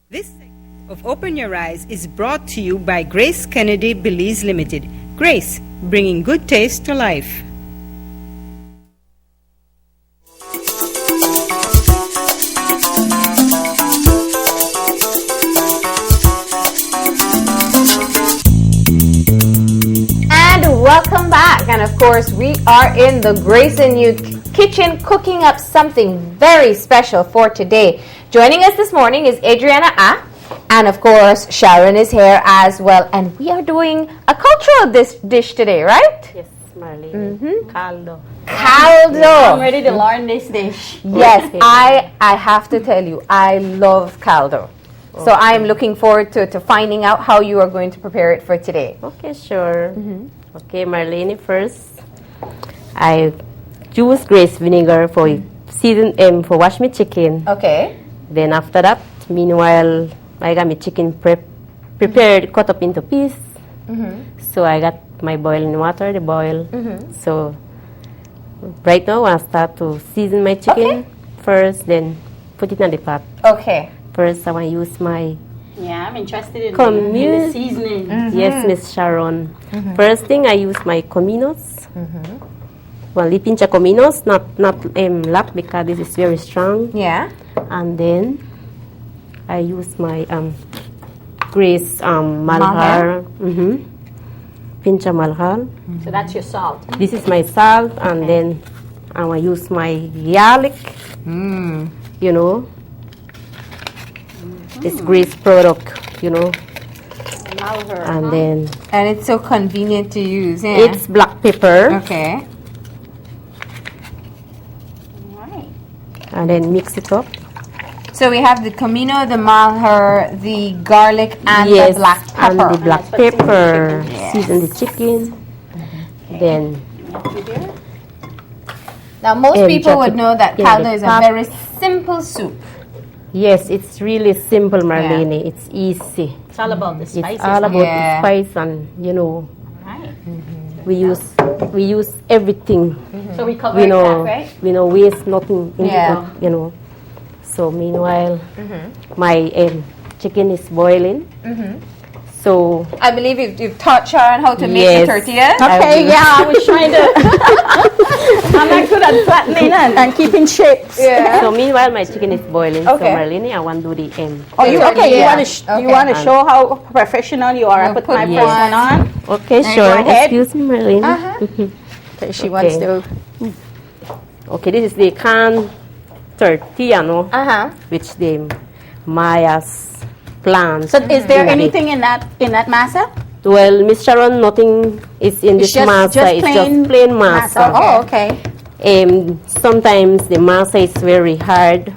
This segment of Open Your Eyes is brought to you by Grace Kennedy Belize Limited. Grace, bringing good taste to life. Welcome back, and of course we are in the Grace and You kitchen cooking up something very special for today. Joining us this morning is Adriana and of course Sharon is here as well, and we are doing a cultural dish today, right? Yes, Marlene. Caldo. Caldo. I'm ready to learn this dish. Yes, I have to tell you, I love caldo. So I'm looking forward to finding out how you are going to prepare it for today. Okay, sure. Okay, Marlene, first I use Grace vinegar for for wash my chicken. Okay. Then after that, meanwhile, I got my chicken prepared, cut up into pieces. So I got my boiling water, the boil. So right now I start to season my chicken first, then put it in the pot. Okay. First, I want to use my I'm interested in the seasoning. Yes, Miss Sharon. First thing, I use my cominos. Well, a pinch of cominos, not lot, because this is very strong. Yeah. And then I use my Grace malhar. Pinch of malhar. So that's your salt. This is my salt, and then I want to use my garlic. You know. It's Grace product, you know. And then And it's so convenient to use. Yeah. it's black pepper. Okay. Right. And then mix it up. So we have the comino, the malhar, the garlic, and Yes, the black and pepper. the black pepper. Season the chicken. Then Now, most And people chop would it know that in caldo the is a pot. very simple soup. yes, it's really simple, Marlene. It's easy. It's all about the spices. It's all about Yeah. the spice, and you know, Right. we use everything. So we cover We that, know right? we know waste nothing in Yeah. it, you know. So meanwhile, my chicken is boiling. So I believe you've taught Sharon how to make Yes. the tortillas. Okay, I was trying to. I'm not good at flattening and keeping shapes. Yeah. so meanwhile, my chicken is boiling. Okay. So Marlene, I want to do the Oh, you okay? Yeah. You want to show how professional you are? I We'll put put my one. first one on. Okay, Go sure. ahead. Excuse me, Marlene. Okay, she wants to. Okay, this is the canned tortilla, no? Which the Mayas plant. So is there anything in that masa? Well, Miss Sharon, nothing is in this masa. It's just plain masa. Oh, okay. Sometimes the masa is very hard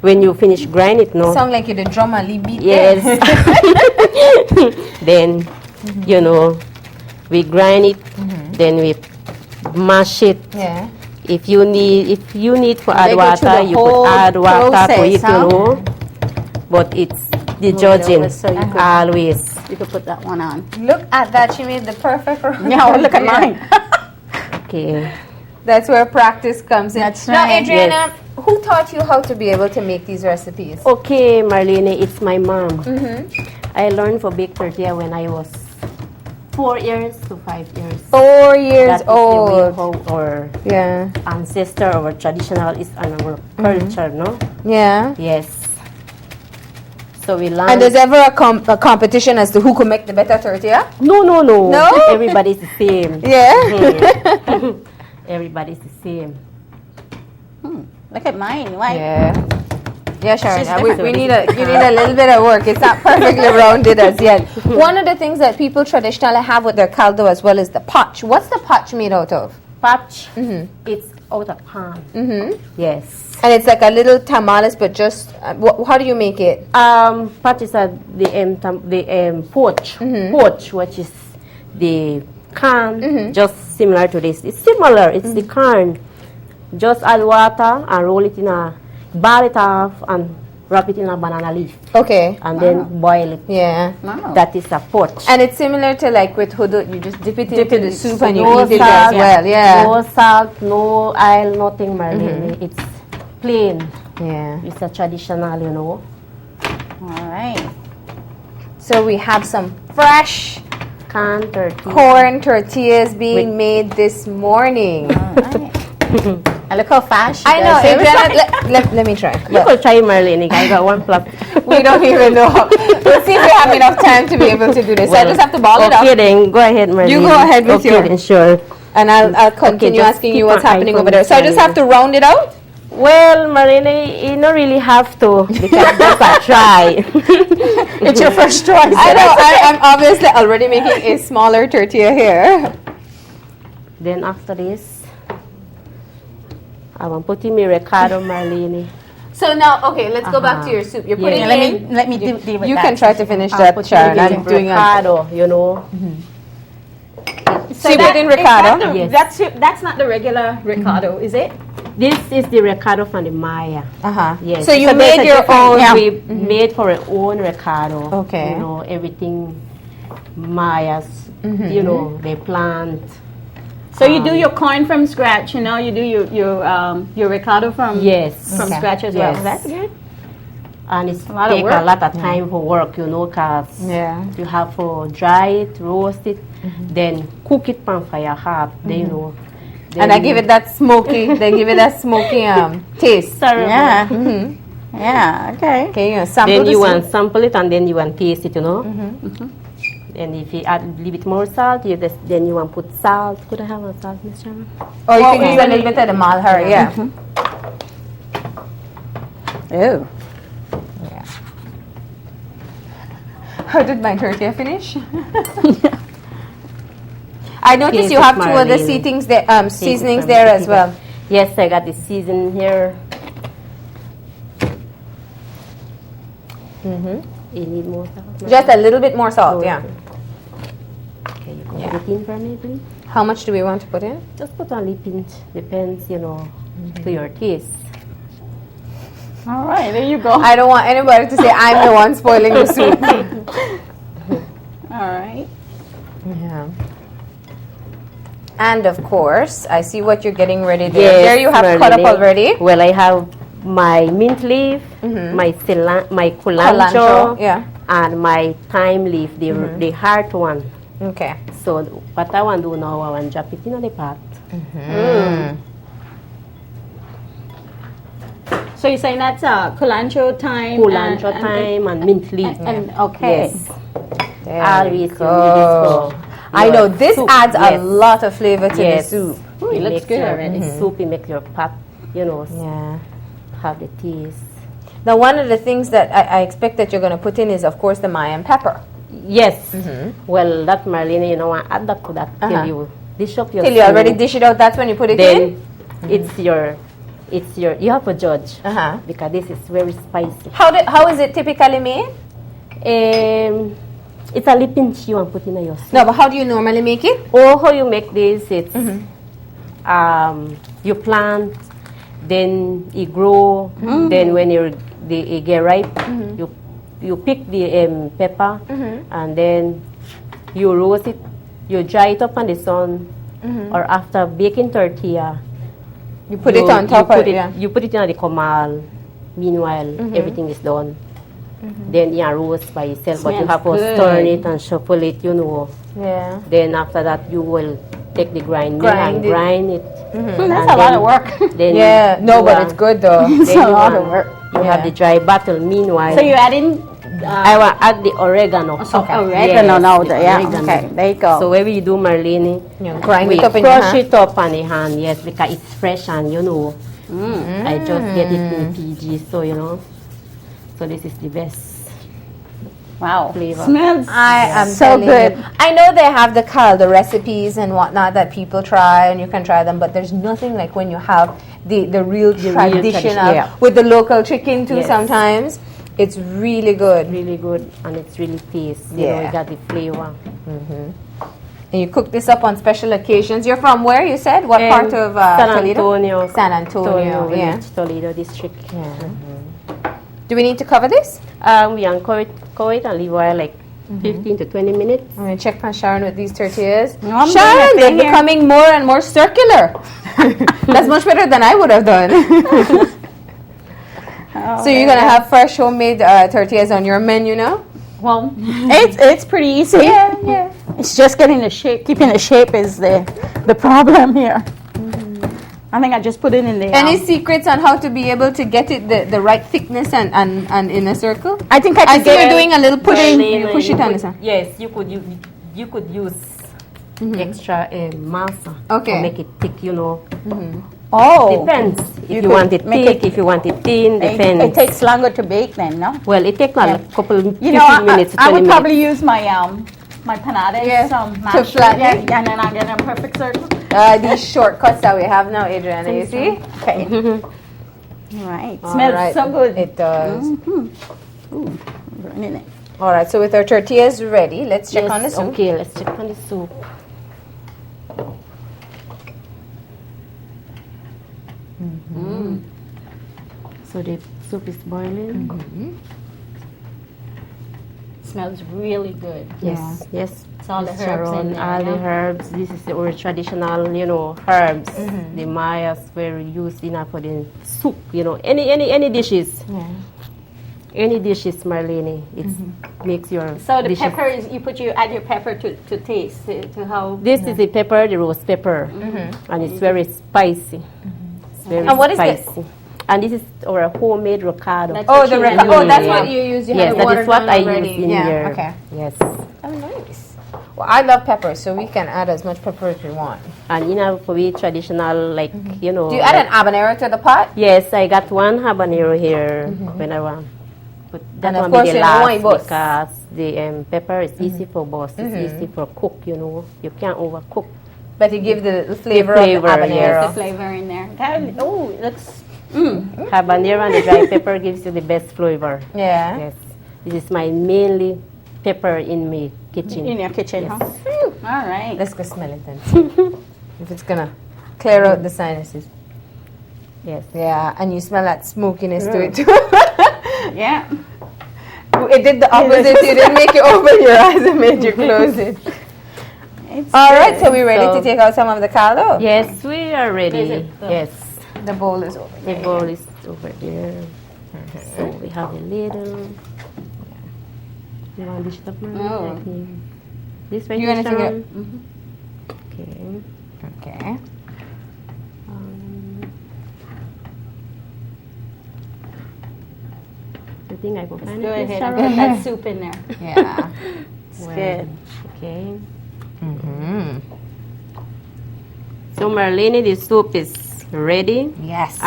when you finish grind it, no? Sound like you're the drummer, beat Yes. Then, you know, we grind it, then we mash it. Yeah. If you need to add They go through water, the you could whole add water to process, it, huh? you know. But it's the judging, so you could- always. You could put that one on. Look at that. She made the perfect round. Yeah, well, look at mine. Okay. That's where practice comes in. That's Now, right. Adriana, who taught you how to be able to make these recipes? Okay, Marlene, it's my mom. I learned for bake tortilla when I was 4 years to 5 years. 4 years That is the old. way how our Yeah. ancestor or traditional is on our culture, no? Yeah. Yes. So we learn. And there's ever a competition as to who could make the better tortilla? No. No? Everybody's the same. Yeah. Everybody's the same. Look at mine. Why? Yeah. Yeah, Sharon. She's We different. need a little bit of work. It's not perfectly rounded as yet. One of the things that people traditionally have with their caldo as well is the potch. What's the potch made out of? Patch. It's out of pan. Yes. And it's like a little tamales, but just how do you make it? Pot is the poach. Poach, which is the can, just similar to this. It's similar. It's the can. Just add water and roll it in a ball it off and wrap it in a banana leaf Okay. and then boil it. Yeah. Wow. That is a poach. And it's similar to like with hudut, you just dip it into the soup and you No eat it salt, as well. Yeah. No salt, no oil, nothing, Marlene. It's plain. Yeah. It's a traditional, you know. All right. So we have some fresh Canned turkey. corn tortillas being made this morning. All right. And look how fast she I know, does it. Adriana, let me try. You could try, Marlene. I got one flap. We don't even know. We'll see if we have enough time to be able to do this. So I just have to ball it up. Okay, then go ahead, Marlene. You go ahead with okay, your- then, sure. And I'll continue just asking you keep what's an eye happening for over there. So I just have to round it out? Well, Marlene, you don't really have to because that's a try. It's your first choice. I know, I'm obviously already making a smaller tortilla here. Then after this, I want to put in my ricotta, Marlene. So now, okay, let's go back to your soup. You're putting Yeah, in... Let me deal with You that. can try to finish I'll that, put Sharon. in I'm doing a... ricotta, you know. So you put in ricotta? Yes. That's not the regular ricotta, is it? This is the ricotta from the Maya. Uh-huh. Yes. So you there's made a your different- own... Yeah. We made for our own ricotta. Okay. You know, everything Mayas, you know, they plant. So you do your corn from scratch, you know, you do your ricotta from Yes. from Okay. scratch as well. Yes. That's good. And it's A lot of take a work. lot of time for work, you know, because Yeah. you have to dry it, roast it, then cook it on fire hot, then, you know. And I give it that smoky, they give it that smoky taste. Yeah. Yeah, okay. Okay, you know, sample Then the you soup. want sample it and then you want taste it, you know. And if you add a little bit more salt, then you want put salt. Could I have a salt, Miss Sharon? Or you can use a little bit of the malhar, yeah. Oh. Yeah. How did my tortilla finish? I noticed Taste you it, have two other Marlene. seasonings from there the as people. well. Yes, I got the season here. You need more salt? Just a little bit more salt, yeah. Okay, you can put it in for me, please. How much do we want to put in? Just put a little pinch. Depends, you know, to your taste. All right, there you go. I don't want anybody to say I'm the one spoiling the soup. All right. Yeah. And of course, I see what you're getting ready there. Yes, There you have cut up Marlene. already. Well, I have my mint leaf, my Cilantro, culantro, yeah. and my thyme leaf, the hard one. Okay. So what I want to do now, I want to drop it in the pot. So you're saying that's culantro, thyme, Culantro, thyme, and mint leaf. and okay. Yes. There Always we you need this go. for I your know this soup. adds a Yes. lot of flavor to Yes. the soup. Ooh, it looks makes good your already. soup, it makes your pot, you know, Yeah. have the taste. Now, one of the things that I expect that you're going to put in is, of course, the Mayan pepper. Yes. Well, that Marlene, you know, add that to that till you dish up your Till you soup. already dish it out, that's when you put it Then in? it's your, you have to judge Uh-huh. because this is very spicy. How is it typically made? It's a little pinch you want to put in your soup. No, but how do you normally make it? Or how you make this, it's you plant, then it grow, then when it get ripe, you pick the pepper, and then you roast it, you dry it up on the sun, or after baking tortilla, You put it on top of it, yeah. you put it in the comal. Meanwhile, everything is done. Then you roast by itself, but you Smells have to good. stir it and shuffle it, you know. Yeah. Then after that, you will take the grind mill Grind and it. grind it. That's a lot of work. Then Yeah, no, you, but it's good though. It's then a you lot want- of work. You have the dry bottle. Meanwhile, So you're adding I will add the oregano. oregano Yes, now. the Yeah. oregano. Okay. There you go. So whenever you do Marlene, You grind we it up in your crush hand. it up on the hand. Yes, because it's fresh and you know. I just get it in PG, so you know. So this is the best Wow. flavor. Smells I am so telling good. you. I know they have the Caldo recipes and whatnot that people try, and you can try them, but there's nothing like when you have the real traditional tradition, yeah. with the local chicken too. Yes. Sometimes it's really good. Really good and it's really tasty. You know, Yeah. it got the flavor. And you cook this up on special occasions. You're from where, you said? What part of San Toledo? Antonio. San Antonio, yeah. Village, Toledo district. Do we need to cover this? We cover it and leave oil like 15 to 20 minutes. I'm going to check my Sharon with these tortillas. No, I'm doing Sharon, my they're thing here. becoming more and more circular. That's much better than I would have done. So you're gonna have fresh homemade tortillas on your menu now? Well, it's pretty easy. Yeah. It's just getting the shape. Keeping the shape is the problem here. I think I just put it in the. Any secrets on how to be able to get it the right thickness and in a circle? I think I I could see get you're doing a little pushing. Marlene, You push it on this one. Yes, you could use extra masa Okay. to make it thick, you know. Oh, Depends. You If you could want it make thick, if you want it thin, depends. it takes longer to bake then, no? Well, it takes a couple, 15 You know, minutes to 20 I would minutes. probably use my panades, Yeah, mashed to flatten yeah, it. and then I get a perfect circle. These shortcuts that we have now, Adriana, you see? Okay. Right. All Smells right. so good. It does. Burning it. All right, so with our tortillas ready, let's check on the soup. Okay, let's check on the soup. So the soup is boiling. Smells really good. Yes, yes. It's all the It's herbs in around there, all the yeah? herbs. This is our traditional, you know, herbs. The Mayas were used enough for the soup, you know, any dishes. Any dishes, Marlene, it makes your So the dishes. pepper is you add your pepper to taste to how. This is the pepper, the roast pepper, and it's very spicy. It's very And what is this? spicy. And this is our homemade ricado. That's Oh, what the you red. do. Oh, that's Yeah. what you use. You Yes, have it that watered is what down I already. use in yeah. here. Okay. Yes. Oh, nice. Well, I love pepper, so we can add as much pepper as we want. And you know, for me, traditional, like, you know. Do you add an habanero to the pot? Yes, I got one habanero here when I want. But that And of one course, be the you know why, last boss? because the pepper is easy for boss. It's easy for cook, you know. You can't overcook. But you give the flavor, flavor, of the habanero. yes. The flavor in there. It looks. Habanero and the dry pepper gives you the best flavor. Yeah. Yes. This is my mainly pepper in my kitchen. In your kitchen, Yes. huh? All right. Let's go smell it then. If it's gonna clear out the sinuses. Yes. Yeah, and you smell that smokiness to it too. Yeah. It did the opposite. It didn't make you open your eyes, it made you close it. It's All right, so we're ready So- to take out some of the caldo. Yes, we are ready. Is it? Yes. The bowl is over. The bowl is over there. So we have a little. You want this stuff now? Oh. Okay. This way. You want to take it? Okay. Okay. I think I will find Go it. ahead and put that soup in there. Yeah. It's good. Okay. So Marlene, the soup is ready. Yes.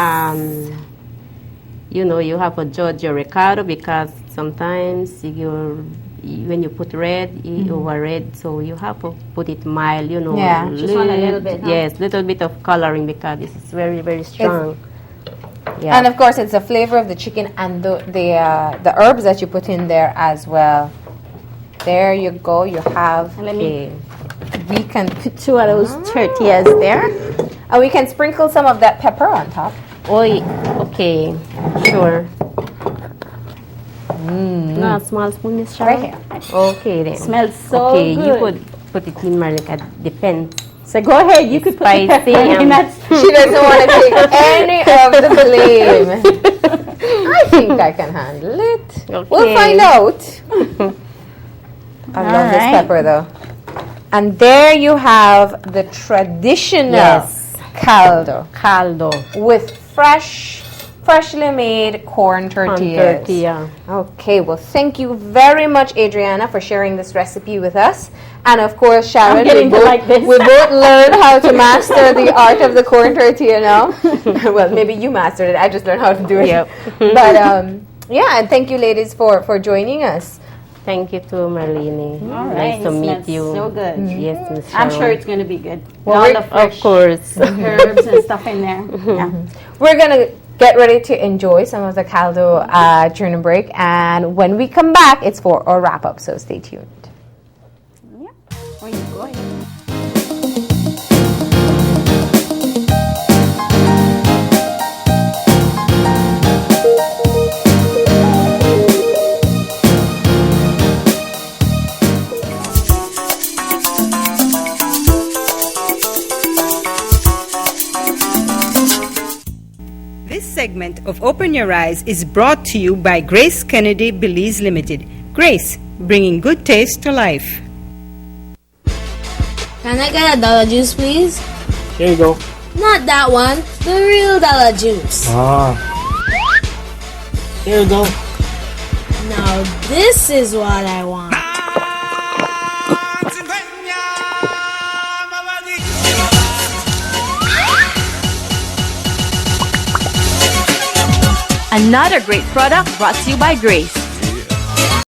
You know, you have to judge your ricotta because sometimes when you put red, it over red, so you have to put it mild, you know. Yeah, just want a little bit, huh? Yes, little bit of coloring because this is very, very strong. Yeah. And of course, it's the flavor of the chicken and the herbs that you put in there as well. There you go. You have. And let me Okay. We can put two of those tortillas there. and we can sprinkle some of that pepper on top. Okay, sure. No, small spoon, Miss Sharon? Right here. Okay then. Smells so okay, good. you could put it in Marlene. Depends. So go ahead. You could put the Spicy, pepper in that. She doesn't want to take any of the blame. I think I can handle it. We'll Okay. find out. I love this right. pepper though. And there you have the traditional Yes. caldo with freshly made corn tortillas. Tortilla. Okay, well, thank you very much, Adriana, for sharing this recipe with us. And of course, Sharon, I'm getting to like this. we both learned how to master the art of the corn tortilla now. Well, maybe you mastered it. I just learned how to do it. Yep. But yeah, and thank you, ladies, for joining us. Thank you to Marlene. All right. Nice to It meet smells you. so good. Yes, Miss I'm Sharon. sure it's going to be good. Well, All we're- the fresh Of course. herbs and stuff in there. Yeah. We're going to get ready to enjoy some of the caldo during the break. And when we come back, it's for our wrap-up, so stay tuned. Yeah. Oh, you go ahead. This segment of Open Your Eyes is brought to you by Grace Kennedy Belize Limited. Grace, bringing good taste to life. Can I get a dollar juice, please? Here you go. Not that one, the real dollar juice. Here you go. Now this is what I want. Another great product brought to you by Grace.